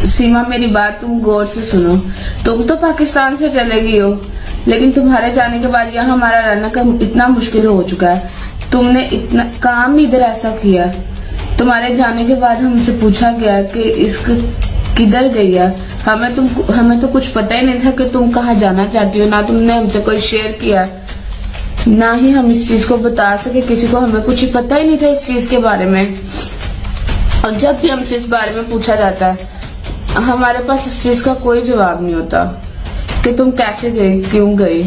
सीमा, मेरी बात तुम गौर से सुनो। तुम तो पाकिस्तान से चले गई हो, लेकिन तुम्हारे जाने के बाद यहाँ हमारा रहना इतना मुश्किल हो चुका है। तुमने इतना काम इधर ऐसा किया। तुम्हारे जाने के बाद हमसे पूछा गया कि इसक किधर गई है। हमें तो कुछ पता ही नहीं था कि तुम कहाँ जाना चाहती हो। ना तुमने हमसे कोई शेयर किया, ना ही हम इस चीज को बता सके किसी को। हमें कुछ पता ही नहीं था इस चीज के बारे में। और जब भी हमसे इस बारे में पूछा जाता है, हमारे पास इस चीज का कोई जवाब नहीं होता कि तुम कैसे गई, क्यों गई।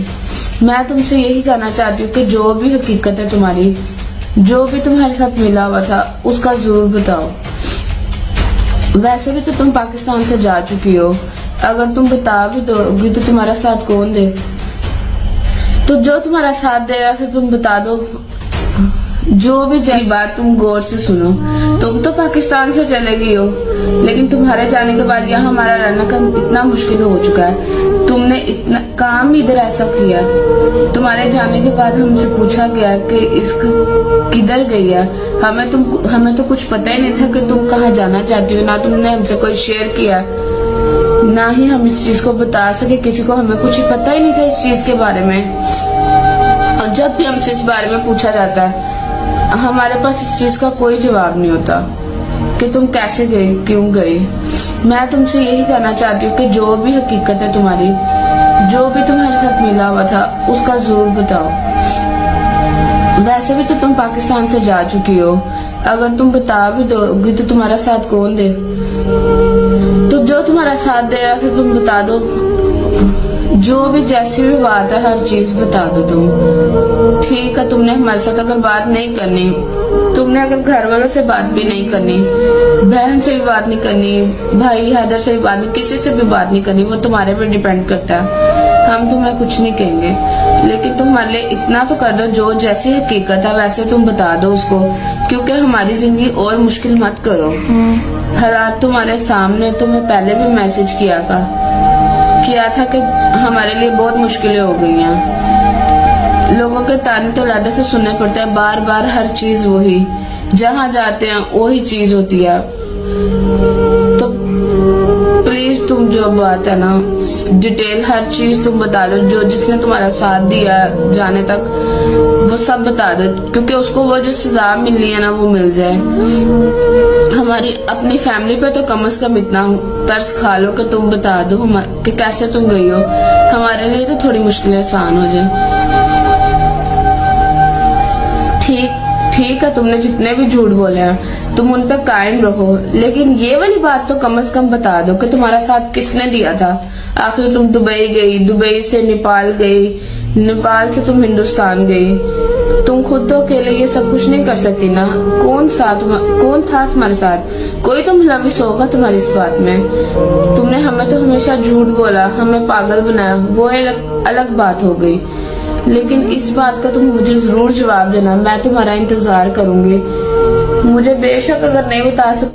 मैं तुमसे यही कहना चाहती हूँ कि जो भी हकीकत है तुम्हारी, जो भी तुम्हारे साथ मिला हुआ था, उसका जरूर बताओ। वैसे भी तो तुम पाकिस्तान से जा चुकी हो। अगर तुम बता भी दोगी तो तुम्हारा साथ कौन दे। तो जो तुम्हारा साथ दे रहा था तुम बता दो। जो भी बात तुम गौर से सुनो। तुम तो पाकिस्तान से चले गई हो, लेकिन तुम्हारे जाने के बाद यहाँ हमारा रहना इतना मुश्किल हो चुका है। तुमने इतना काम इधर ऐसा किया। तुम्हारे जाने के बाद हमसे पूछा गया कि इसक किधर गई है। हमें तो कुछ पता ही नहीं था कि तुम कहाँ जाना चाहती हो। ना तुमने हमसे कोई शेयर किया, ना ही हम इस चीज को बता सके किसी को। हमें कुछ पता ही नहीं था इस चीज के बारे में। और जब भी हमसे इस बारे में पूछा जाता है, हमारे पास इस चीज का कोई जवाब नहीं होता कि तुम कैसे गई, क्यों गई। मैं तुमसे यही कहना चाहती हूँ कि जो भी हकीकत है तुम्हारी, जो भी तुम्हारे साथ मिला हुआ था, उसका जरूर बताओ। वैसे भी तो तुम पाकिस्तान से जा चुकी हो। अगर तुम बता भी दोगी तो तुम्हारा साथ कौन दे। तो जो तुम्हारा साथ दे रहा था तुम बता दो। जो भी जैसी भी बात है, हर चीज बता दो तुम। ठीक है, तुमने हमारे साथ अगर बात नहीं करनी, तुमने अगर घर वालों से बात भी नहीं करनी, बहन से भी बात नहीं करनी, भाई हैदर से भी बात नहीं, किसी से भी बात नहीं करनी, वो तुम्हारे पे डिपेंड करता है। हम तुम्हें कुछ नहीं कहेंगे, लेकिन तुम हमारे लिए इतना तो कर दो। जो जैसी हकीकत है वैसे तुम बता दो उसको, क्योंकि हमारी जिंदगी और मुश्किल मत करो। हालात तुम्हारे सामने, तुम्हें पहले भी मैसेज किया था कि हमारे लिए बहुत मुश्किलें हो गई हैं। लोगों के ताने तो लादे से सुनने पड़ते हैं, बार बार हर चीज वही, जहाँ जाते हैं वही चीज होती है। तो प्लीज तुम जो बात है ना, डिटेल हर चीज तुम बता दो। जो जिसने तुम्हारा साथ दिया जाने तक, वो सब बता दो, क्योंकि उसको वो जो सजा मिलनी है ना, वो मिल जाए। हमारी अपनी फैमिली पे तो कम से कम इतना तरस खा लो कि तुम बता दो कि कैसे तुम गई हो। हमारे लिए तो थोड़ी मुश्किलें आसान हो जाए। ठीक है, तुमने जितने भी झूठ बोले हैं तुम उन पे कायम रहो, लेकिन ये वाली बात तो कम से कम बता दो कि तुम्हारा साथ किसने दिया था। आखिर तुम दुबई गई, दुबई से नेपाल गई, नेपाल से तुम हिंदुस्तान गई। तुम खुद तो अकेले ये सब कुछ नहीं कर सकती ना। कौन था तुम्हारे साथ? कोई तो मुलविस होगा तुम्हारी इस बात में। तुमने हमें तो हमेशा झूठ बोला, हमें पागल बनाया, वो अलग बात हो गई। लेकिन इस बात का तुम मुझे जरूर जवाब देना। मैं तुम्हारा इंतजार करूंगी। मुझे बेशक अगर नहीं बता सकती